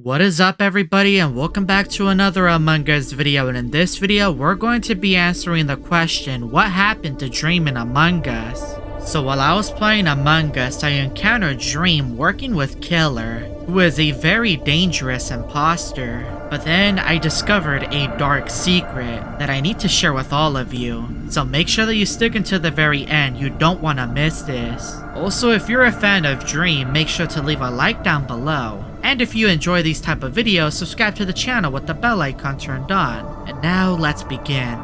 What is up everybody, and welcome back to another Among Us video. And in this video we're going to be answering the question, what happened to Dream in Among Us? So while I was playing Among Us, I encountered Dream working with Killer, who is a very dangerous imposter. But then I discovered a dark secret that I need to share with all of you. So make sure that you stick until the very end, you don't want to miss this. Also, if you're a fan of Dream, make sure to leave a like down below. And if you enjoy these type of videos, subscribe to the channel with the bell icon turned on. And now let's begin.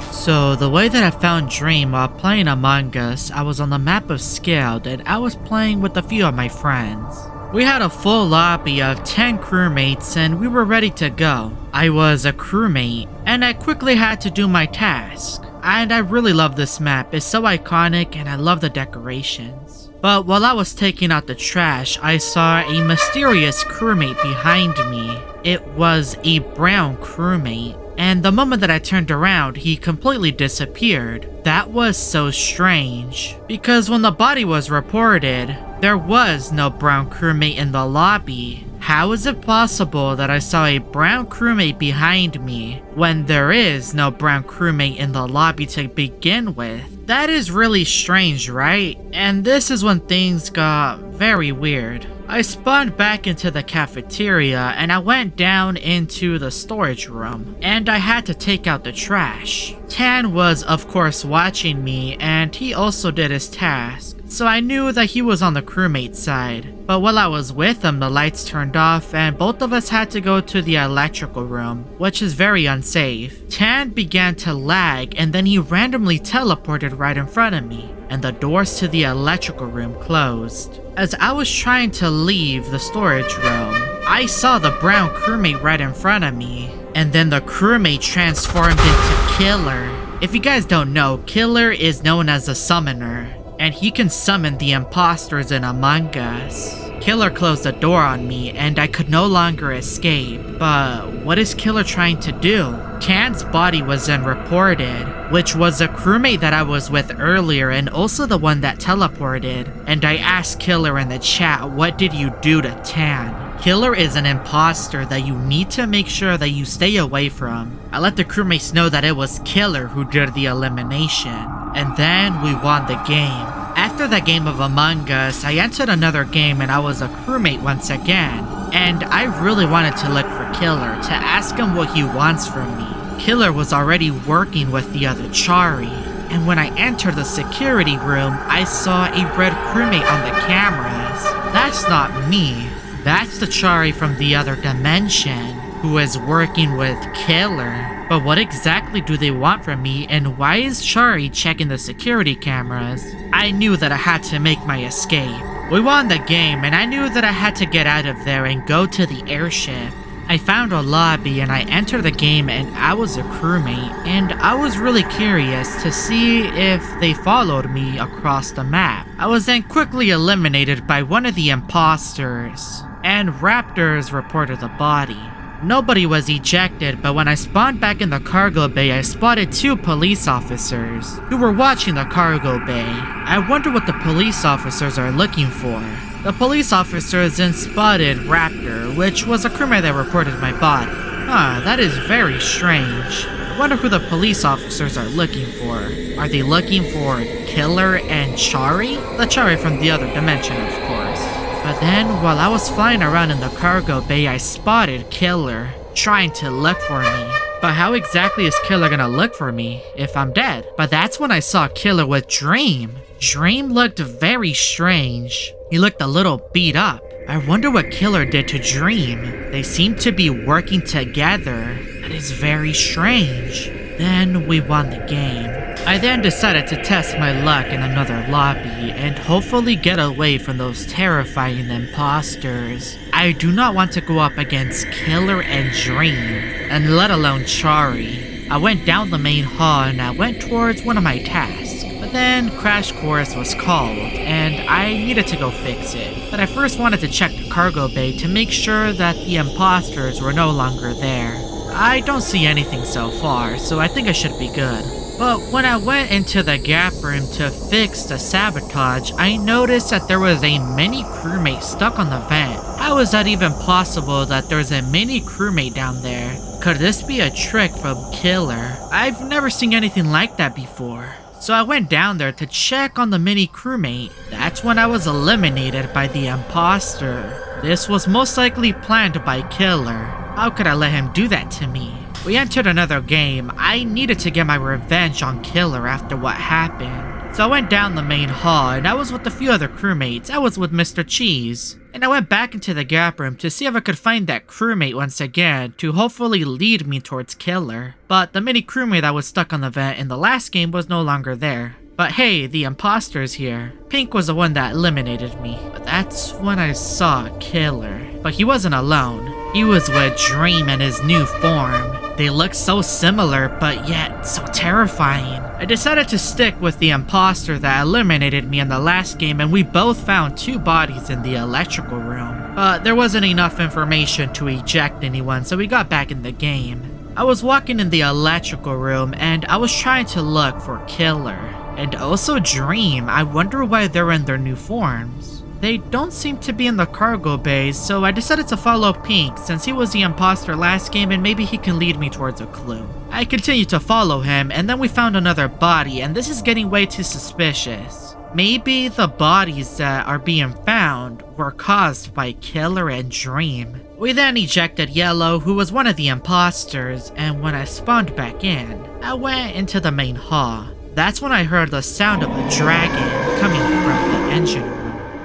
So the way that I found Dream while playing Among Us, I was on the map of Scaled and I was playing with a few of my friends. We had a full lobby of 10 crewmates and we were ready to go. I was a crewmate and I quickly had to do my task. And I really love this map, it's so iconic and I love the decorations. But while I was taking out the trash, I saw a mysterious crewmate behind me. It was a brown crewmate. And the moment that I turned around, he completely disappeared. That was so strange, because when the body was reported, there was no brown crewmate in the lobby. How is it possible that I saw a brown crewmate behind me when there is no brown crewmate in the lobby to begin with? That is really strange, right? And this is when things got very weird. I spawned back into the cafeteria and I went down into the storage room and I had to take out the trash. Tan was of course watching me and he also did his task, so I knew that he was on the crewmate side. But while I was with him, the lights turned off and both of us had to go to the electrical room, which is very unsafe. Tan began to lag and then he randomly teleported right in front of me and the doors to the electrical room closed. As I was trying to leave the storage room, I saw the brown crewmate right in front of me, and then the crewmate transformed into Killer. If you guys don't know, Killer is known as a summoner, and he can summon the imposters in Among Us. Killer closed the door on me and I could no longer escape. But what is Killer trying to do? Tan's body was then reported, which was a crewmate that I was with earlier and also the one that teleported. And I asked Killer in the chat, what did you do to Tan? Killer is an imposter that you need to make sure that you stay away from. I let the crewmates know that it was Killer who did the elimination. And then we won the game. After the game of Among Us, I entered another game and I was a crewmate once again. And I really wanted to look for Killer to ask him what he wants from me. Killer was already working with the other Chari. And when I entered the security room, I saw a red crewmate on the cameras. That's not me. That's the Chari from the other dimension who is working with Killer. But what exactly do they want from me, and why is Chari checking the security cameras? I knew that I had to make my escape. We won the game and I knew that I had to get out of there and go to the airship. I found a lobby and I entered the game and I was a crewmate, and I was really curious to see if they followed me across the map. I was then quickly eliminated by one of the imposters, and Raptors reported the body. Nobody was ejected, but when I spawned back in the cargo bay, I spotted 2 police officers who were watching the cargo bay. I wonder what the police officers are looking for. The police officers then spotted Raptor, which was a crewmate that reported my body. That is very strange. I wonder who the police officers are looking for. Are they looking for Killer and Chari? The Chari from the other dimension, of course. But then, while I was flying around in the cargo bay, I spotted Killer, trying to look for me. But how exactly is Killer gonna look for me if I'm dead? But that's when I saw Killer with Dream. Dream looked very strange. He looked a little beat up. I wonder what Killer did to Dream. They seem to be working together. That is very strange. Then we won the game. I then decided to test my luck in another lobby and hopefully get away from those terrifying imposters. I do not want to go up against Killer and Dream, and let alone Chari. I went down the main hall and I went towards one of my tasks. But then Crash Course was called and I needed to go fix it. But I first wanted to check the cargo bay to make sure that the imposters were no longer there. I don't see anything so far, so I think I should be good. But when I went into the gap room to fix the sabotage, I noticed that there was a mini crewmate stuck on the vent. How is that even possible that there's a mini crewmate down there? Could this be a trick from Killer? I've never seen anything like that before. So I went down there to check on the mini crewmate. That's when I was eliminated by the imposter. This was most likely planned by Killer. How could I let him do that to me? We entered another game. I needed to get my revenge on Killer after what happened. So I went down the main hall and I was with a few other crewmates. I was with Mr. Cheese. And I went back into the gap room to see if I could find that crewmate once again to hopefully lead me towards Killer. But the mini crewmate that was stuck on the vent in the last game was no longer there. But hey, the imposter's here. Pink was the one that eliminated me. But that's when I saw Killer. But he wasn't alone. He was with Dream in his new form. They look so similar, but yet so terrifying. I decided to stick with the imposter that eliminated me in the last game, and we both found 2 bodies in the electrical room. But there wasn't enough information to eject anyone, so we got back in the game. I was walking in the electrical room, and I was trying to look for Killer. And also Dream. I wonder why they're in their new forms. They don't seem to be in the cargo bays, so I decided to follow Pink since he was the imposter last game and maybe he can lead me towards a clue. I continued to follow him and then we found another body, and this is getting way too suspicious. Maybe the bodies that are being found were caused by Killer and Dream. We then ejected Yellow, who was one of the imposters, and when I spawned back in, I went into the main hall. That's when I heard the sound of a dragon coming from the engine room.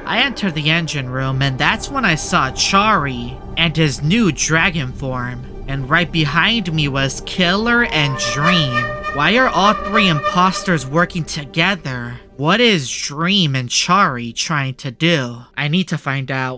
I entered the engine room and that's when I saw Chari and his new dragon form. And right behind me was Killer and Dream. Why are all 3 imposters working together? What is Dream and Chari trying to do? I need to find out.